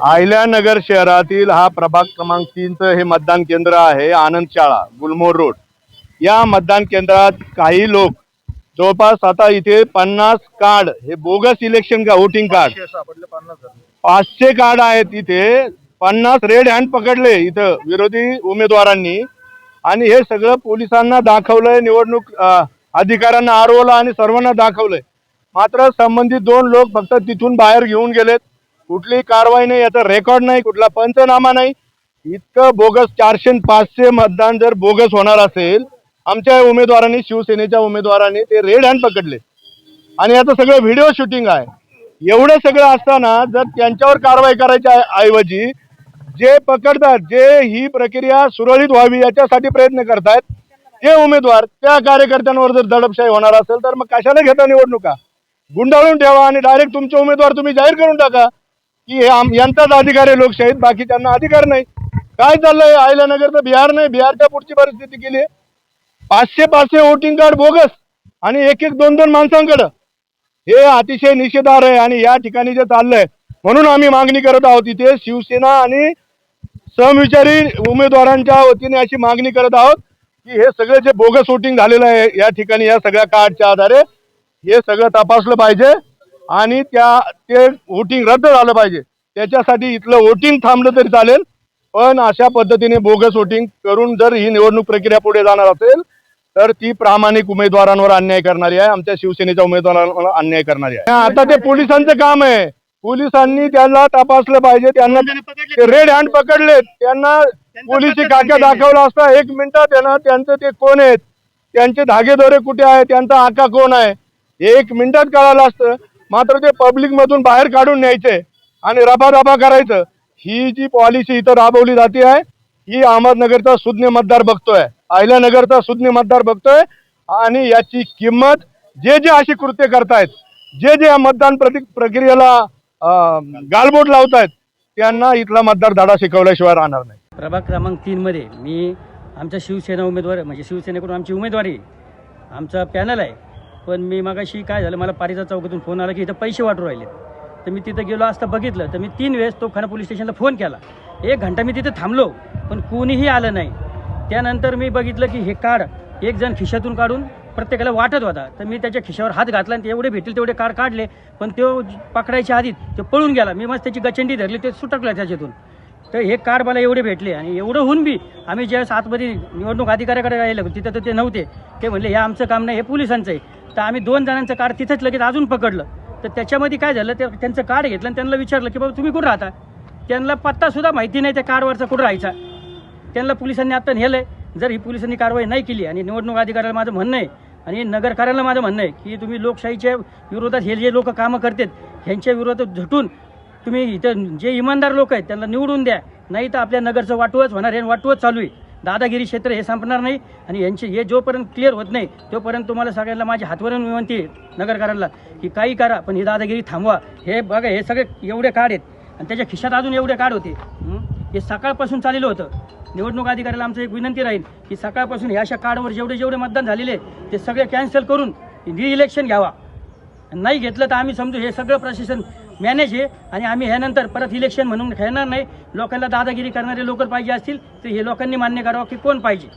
अहिल्यानगर शहरातील हा प्रभाग क्रमांक 3चं हे मतदान केंद्र आहे। आनंद शाळा गुलमोहर रोड या मतदान केंद्रात काही लोक जवळपास आता इथे 50 कार्ड हे बोगस इलेक्शन का वोटिंग कार्ड 500 कार्ड आहेत इथे 50 रेड हँड पकडले इथं विरोधी उमेदवारांनी आणि हे सगळं पोलिसांना दाखवलंय, निवडणूक अधिकाऱ्यांना आरवलं आणि सर्वांना दाखवलंय। मात्र संबंधित 2 लोक फक्त तिथून बाहेर घेऊन गेलेत। कुठली कारवाई नाही, याचा रेकॉर्ड नाही, कुठला पंचनामा नाही। इतकं बोगस 400-500 मतदान जर बोगस होणार असेल, आमच्या उमेदवारांनी शिवसेनेच्या उमेदवारांनी ते रेड हँड पकडले आणि याचं सगळं व्हिडिओ शूटिंग आहे। एवढं सगळं असताना जर त्यांच्यावर कारवाई करायच्या ऐवजी जे पकडतात, जे ही प्रक्रिया सुरळीत व्हावी याच्यासाठी प्रयत्न करतायत ते उमेदवार, त्या कार्यकर्त्यांवर जर दडपशाही होणार असेल तर मग कशाला घेता निवडणुका? गुंडाळून ठेवा आणि डायरेक्ट तुमचे उमेदवार तुम्ही जाहीर करून टाका की हे यांचाच अधिकार आहे लोकशाहीत, बाकी त्यांना अधिकार नाही। काय चाललंय? अहिल्यानगरचं बिहार नाही, बिहारच्या पुढची परिस्थिती केली आहे। 500 वोटिंग कार्ड बोगस आणि 1-2 माणसांकडे, हे अतिशय निषेधार्ह आहे। आणि या ठिकाणी जे चाललंय म्हणून आम्ही मागणी करत आहोत, इथे शिवसेना आणि समविचारी उमेदवारांच्या वतीने अशी मागणी करत आहोत की हे सगळे जे बोगस वोटिंग झालेलं आहे या ठिकाणी या सगळ्या कार्डच्या आधारे हे सगळं तपासलं पाहिजे आणि ते वोटिंग रद्द झालं पाहिजे। त्याच्यासाठी इथलं वोटिंग थांबलं तरी चालेल, पण अशा पद्धतीने बोगस वोटिंग करून जर ही निवडणूक प्रक्रिया पुढे जाणार असेल तर ती प्रामाणिक उमेदवारांवर अन्याय करणारी आहे, आमच्या शिवसेनेच्या उमेदवारांवर अन्याय करणारी आहे। आता ते पोलिसांचं काम आहे, पोलिसांनी त्यांना तपासलं पाहिजे। त्यांना रेड हँड पकडले, त्यांना पोलिसी काक्या दाखवला असता 1 मिनिटात त्यांना त्यांचं ते कोण आहेत, त्यांचे धागेदोरे कुठे आहे, त्यांचा आका कोण आहे 1 मिनिटात कळालं असतं। मात्र ते पब्लिक मधून बाहेर काढून न्यायचे आणि रबादबा करायचं, ही जी पॉलिसी इथं राबवली जाते आहे ही अहमदनगरचा सुज्ञ मतदार बघतोय, अहिल्यानगरचा सुज्ञ मतदार बघतोय आणि याची किंमत जे अशी कृत्य करतायत, जे मतदान प्रक्रियेला गालबोट लावतायत त्यांना इथला मतदार धडा शिकवल्याशिवाय राहणार नाही। प्रभाग क्रमांक 3 मध्ये मी आमच्या शिवसेना उमेदवार म्हणजे शिवसेनेकडून आमची उमेदवारी आमचा पॅनल आहे, पण मी मगाशी काय झालं, मला पारिजात चौकातून फोन आला की इथं पैसे वाटू राहिले। तर मी तिथं गेलो असता बघितलं तर मी 3 वेळेस तोफखाना पोलीस स्टेशनला फोन केला, 1 घंटा मी तिथे थांबलो पण कोणीही आलं नाही। त्यानंतर मी बघितलं की हे कार्ड एक जण खिशातून काढून प्रत्येकाला वाटत होता, तर मी त्याच्या खिशावर हात घातला आणि एवढे भेटेल तेवढे कार्ड काढले, पण तो पकडायच्या आधी तो पळून गेला। मी मस्त त्याची गचंडी धरली, ते सुटकलं त्याच्यातून। तर हे कार्ड मला एवढे भेटले आणि एवढं होऊन बी आम्ही ज्यावेळेस आतमध्ये निवडणूक अधिकाऱ्याकडे राहिलो तिथं तर ते नव्हते, ते म्हणले हे आमचं काम नाही, हे पोलिसांचं आहे। तर आम्ही 2 जणांचं कार्ड तिथंच लगेच अजून पकडलं। तर त्याच्यामध्ये काय झालं, ते त्यांचं कार्ड घेतलं आणि त्यांना विचारलं की बाबा तुम्ही कुठं राहता, त्यांना पत्तासुद्धा माहिती नाही त्या कार्डवरचा कुठं राहायचा। त्यांना पोलिसांनी आता नेलं। जर ही पोलिसांनी कारवाई नाही केली आणि निवडणूक अधिकाऱ्याला माझं म्हणणं आहे आणि नगरकार्याला माझं म्हणणं आहे की तुम्ही लोकशाहीच्या विरोधात हे जे लोक कामं करतात ह्यांच्या विरोधात झटून तुम्ही इथं जे इमानदार लोक आहेत त्यांना निवडून द्या, नाही तर आपल्या नगरचं वाटवच होणार, हे वाटवच चालू आहे। दादागिरी क्षेत्र हे संपणार नाही आणि यांचे हे जोपर्यंत क्लिअर होत नाही तोपर्यंत तुम्हाला सगळ्यांना माझी हातवरून विनंती आहे नगरकारांना की काही करा पण ही दादागिरी थांबवा। हे बघा हे सगळे एवढे कार्ड आहेत आणि त्याच्या खिशात अजून एवढे कार्ड होते, हे सकाळपासून चाललेलं होतं। निवडणूक अधिकाऱ्याला आमचं एक विनंती राहील की सकाळपासून ह्या अशा कार्डवर जेवढे मतदान झालेले ते सगळे कॅन्सल करून रि-इलेक्शन घ्यावा। नाही घेतलं तर आम्ही समजू हे सगळं प्रशासन मॅनेज आहे आणि आम्ही ह्यानंतर परत इलेक्शन म्हणून खेळणार नाही। लोकांना दादागिरी करणारे लोक पाहिजे असतील तर हे लोकांनी मान्य करावं की कोण पाहिजे।